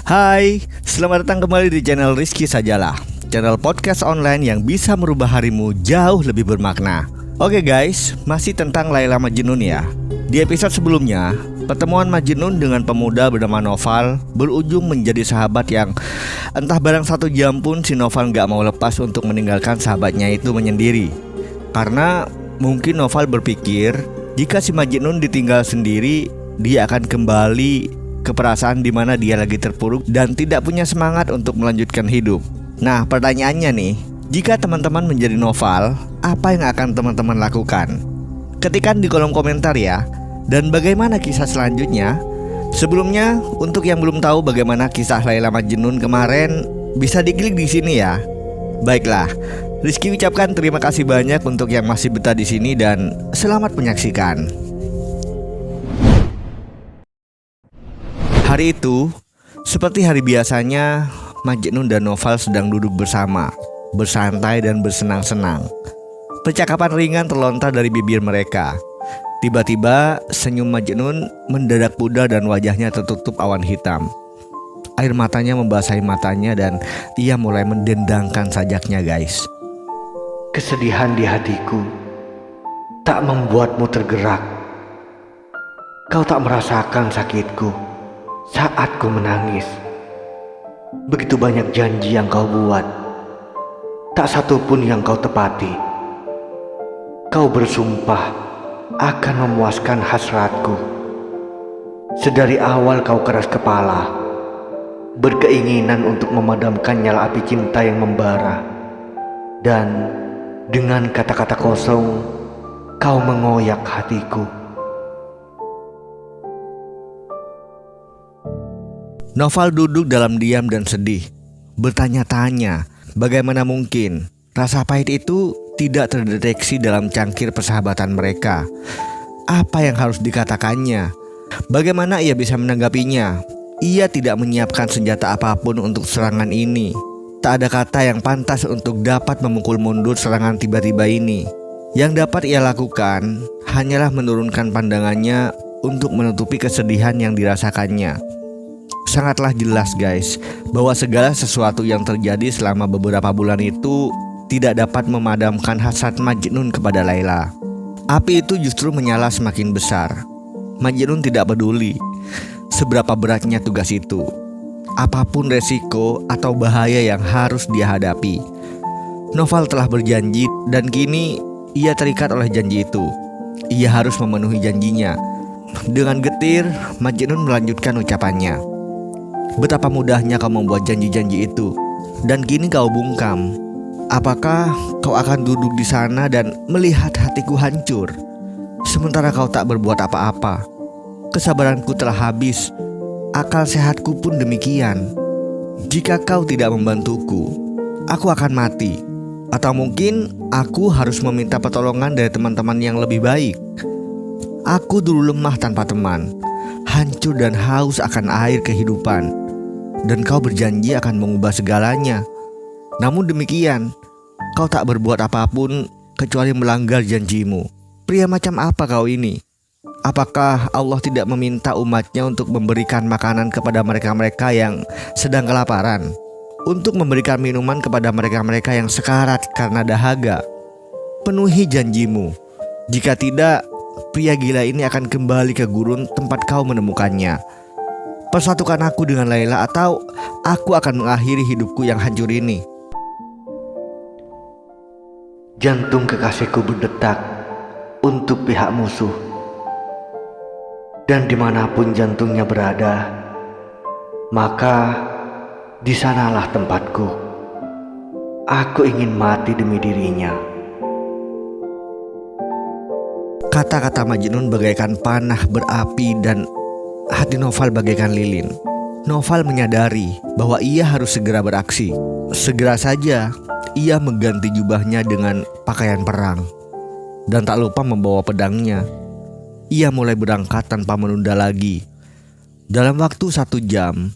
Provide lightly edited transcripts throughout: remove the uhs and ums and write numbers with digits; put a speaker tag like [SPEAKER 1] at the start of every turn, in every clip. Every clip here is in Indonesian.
[SPEAKER 1] Hai, selamat datang kembali di channel Rizky Sajalah, channel podcast online yang bisa merubah harimu jauh lebih bermakna. Oke guys, masih tentang Laila Majnun ya. Di episode sebelumnya, pertemuan Majnun dengan pemuda bernama Noval berujung menjadi sahabat yang entah barang 1 jam pun si Noval gak mau lepas untuk meninggalkan sahabatnya itu menyendiri. Karena mungkin Noval berpikir jika si Majnun ditinggal sendiri, dia akan kembali ke perasaan di mana dia lagi terpuruk dan tidak punya semangat untuk melanjutkan hidup. Nah, pertanyaannya nih, jika teman-teman menjadi Noval, apa yang akan teman-teman lakukan? Ketikkan di kolom komentar ya. Dan bagaimana kisah selanjutnya? Sebelumnya, untuk yang belum tahu bagaimana kisah Laila Majnun kemarin, bisa diklik di sini ya. Baiklah, Rizky ucapkan terima kasih banyak untuk yang masih betah di sini dan selamat menyaksikan. Hari itu, seperti hari biasanya, Majnun dan Noval sedang duduk bersama, bersantai dan bersenang-senang. Percakapan ringan terlontar dari bibir mereka. Tiba-tiba, senyum Majnun mendadak pudar dan wajahnya tertutup awan hitam. Air matanya membasahi matanya dan ia mulai mendendangkan sajaknya guys.
[SPEAKER 2] Kesedihan di hatiku tak membuatmu tergerak. Kau tak merasakan sakitku saat ku menangis. Begitu banyak janji yang kau buat, tak satu pun yang kau tepati. Kau bersumpah akan memuaskan hasratku. Sedari awal kau keras kepala, berkeinginan untuk memadamkan nyala api cinta yang membara. Dan dengan kata-kata kosong, kau mengoyak hatiku.
[SPEAKER 1] Noval duduk dalam diam dan sedih, bertanya-tanya bagaimana mungkin rasa pahit itu tidak terdeteksi dalam cangkir persahabatan mereka. Apa yang harus dikatakannya? Bagaimana ia bisa menanggapinya? Ia tidak menyiapkan senjata apapun untuk serangan ini. Tak ada kata yang pantas untuk dapat memukul mundur serangan tiba-tiba ini. Yang dapat ia lakukan hanyalah menurunkan pandangannya untuk menutupi kesedihan yang dirasakannya. Sangatlah jelas guys, bahwa segala sesuatu yang terjadi selama beberapa bulan itu tidak dapat memadamkan hasrat Majnun kepada Laila. Api itu justru menyala semakin besar. Majnun tidak peduli seberapa beratnya tugas itu, apapun resiko atau bahaya yang harus dia hadapi. Noval telah berjanji dan kini ia terikat oleh janji itu. Ia harus memenuhi janjinya. Dengan getir, Majnun melanjutkan ucapannya. Betapa mudahnya kau membuat janji-janji itu, dan kini kau bungkam. Apakah kau akan duduk di sana dan melihat hatiku hancur, sementara kau tak berbuat apa-apa? Kesabaranku telah habis, akal sehatku pun demikian. Jika kau tidak membantuku, aku akan mati. Atau mungkin aku harus meminta pertolongan dari teman-teman yang lebih baik. Aku dulu lemah tanpa teman, hancur dan haus akan air kehidupan. Dan kau berjanji akan mengubah segalanya. Namun demikian, kau tak berbuat apapun kecuali melanggar janjimu. Pria macam apa kau ini? Apakah Allah tidak meminta umatnya untuk memberikan makanan kepada mereka-mereka yang sedang kelaparan? Untuk memberikan minuman kepada mereka-mereka yang sekarat karena dahaga? Penuhi janjimu. Jika tidak, pria gila ini akan kembali ke gurun tempat kau menemukannya. Persatukan aku dengan Laila atau aku akan mengakhiri hidupku yang hancur ini.
[SPEAKER 2] Jantung kekasihku berdetak untuk pihak musuh. Dan dimanapun jantungnya berada, maka di sanalah tempatku. Aku ingin mati demi dirinya.
[SPEAKER 1] Kata-kata Majnun bagaikan panah berapi dan hati Noval bagaikan lilin. Noval menyadari bahwa ia harus segera beraksi. Segera saja ia mengganti jubahnya dengan pakaian perang dan tak lupa membawa pedangnya. Ia mulai berangkat tanpa menunda lagi. Dalam waktu 1 jam,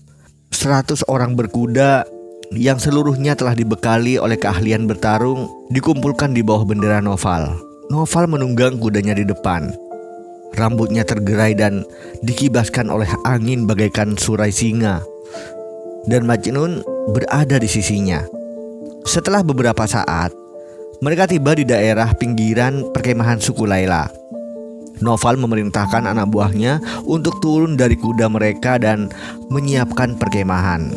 [SPEAKER 1] 100 orang berkuda yang seluruhnya telah dibekali oleh keahlian bertarung dikumpulkan di bawah bendera Noval. Noval menunggang kudanya di depan. Rambutnya tergerai dan dikibaskan oleh angin bagaikan surai singa. dan Majnun berada di sisinya. Setelah beberapa saat, mereka tiba di daerah pinggiran perkemahan suku Layla. Noval memerintahkan anak buahnya untuk turun dari kuda mereka dan menyiapkan perkemahan.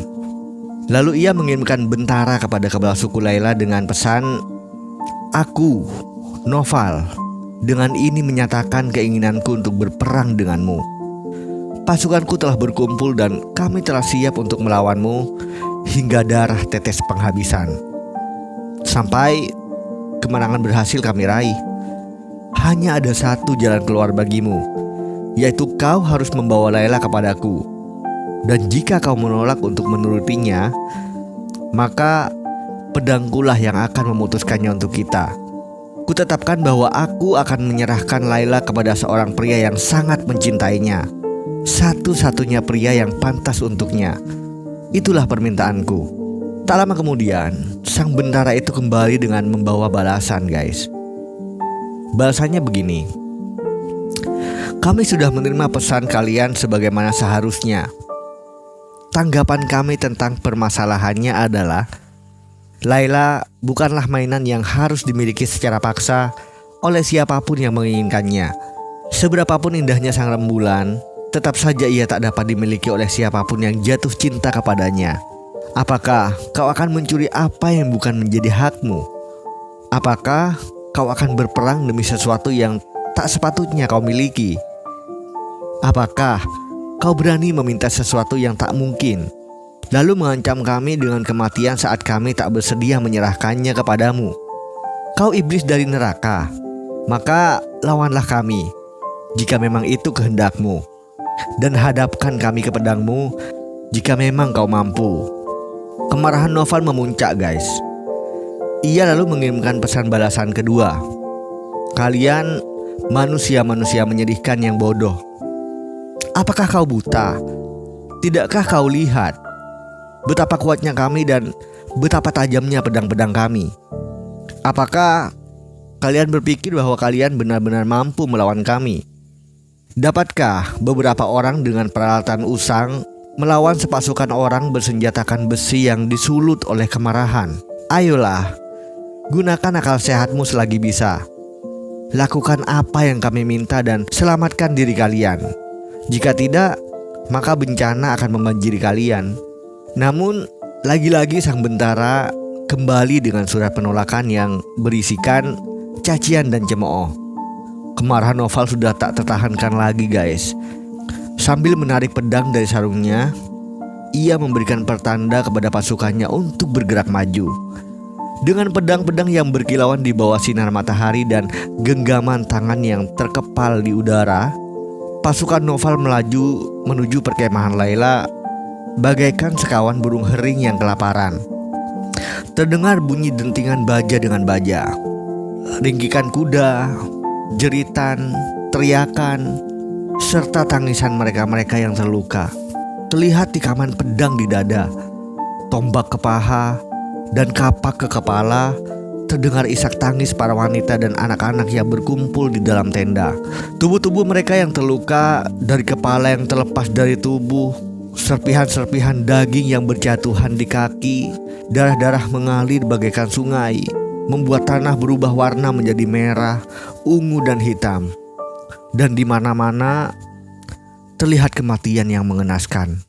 [SPEAKER 1] Lalu ia mengirimkan bentara kepada kepala suku Layla dengan pesan, "Aku, Noval, dengan ini menyatakan keinginanku untuk berperang denganmu. Pasukanku telah berkumpul dan kami telah siap untuk melawanmu hingga darah tetes penghabisan. Sampai kemenangan berhasil kami raih. Hanya ada satu jalan keluar bagimu, yaitu kau harus membawa Layla kepadaku. Dan jika kau menolak untuk menurutinya, maka pedangkulah yang akan memutuskannya untuk kita. Kutetapkan bahwa aku akan menyerahkan Layla kepada seorang pria yang sangat mencintainya, satu-satunya pria yang pantas untuknya. Itulah permintaanku." Tak lama kemudian, sang bentara itu kembali dengan membawa balasan, guys. Balasannya begini, "Kami sudah menerima pesan kalian sebagaimana seharusnya. Tanggapan kami tentang permasalahannya adalah Layla bukanlah mainan yang harus dimiliki secara paksa oleh siapapun yang menginginkannya. Seberapapun indahnya sang rembulan, tetap saja ia tak dapat dimiliki oleh siapapun yang jatuh cinta kepadanya. Apakah kau akan mencuri apa yang bukan menjadi hakmu? Apakah kau akan berperang demi sesuatu yang tak sepatutnya kau miliki? Apakah kau berani meminta sesuatu yang tak mungkin, lalu mengancam kami dengan kematian saat kami tak bersedia menyerahkannya kepadamu? Kau iblis dari neraka, maka lawanlah kami jika memang itu kehendakmu, dan hadapkan kami ke pedangmu jika memang kau mampu." Kemarahan Noval memuncak, guys. Ia lalu mengirimkan pesan balasan kedua, "Kalian manusia-manusia menyedihkan yang bodoh. Apakah kau buta? Tidakkah kau lihat betapa kuatnya kami dan betapa tajamnya pedang-pedang kami? Apakah kalian berpikir bahwa kalian benar-benar mampu melawan kami? Dapatkah beberapa orang dengan peralatan usang melawan sepasukan orang bersenjatakan besi yang disulut oleh kemarahan? Ayolah, gunakan akal sehatmu selagi bisa. Lakukan apa yang kami minta dan selamatkan diri kalian. Jika tidak, maka bencana akan membanjiri kalian." Namun, lagi-lagi sang bentara kembali dengan surat penolakan yang berisikan cacian dan cemooh. Kemarahan Noval sudah tak tertahankan lagi, guys. Sambil menarik pedang dari sarungnya, ia memberikan pertanda kepada pasukannya untuk bergerak maju. Dengan pedang-pedang yang berkilauan di bawah sinar matahari dan genggaman tangan yang terkepal di udara, pasukan Noval melaju menuju perkemahan Layla bagaikan sekawan burung hering yang kelaparan. Terdengar bunyi dentingan baja dengan baja, ringkikan kuda, jeritan, teriakan, serta tangisan mereka-mereka yang terluka. Terlihat tikaman pedang di dada, tombak ke paha, dan kapak ke kepala. Terdengar isak tangis para wanita dan anak-anak yang berkumpul di dalam tenda. Tubuh-tubuh mereka yang terluka, dari kepala yang terlepas dari tubuh, serpihan-serpihan daging yang berjatuhan di kaki, darah-darah mengalir bagaikan sungai, membuat tanah berubah warna menjadi merah, ungu, dan hitam. Dan di mana-mana terlihat kematian yang mengenaskan.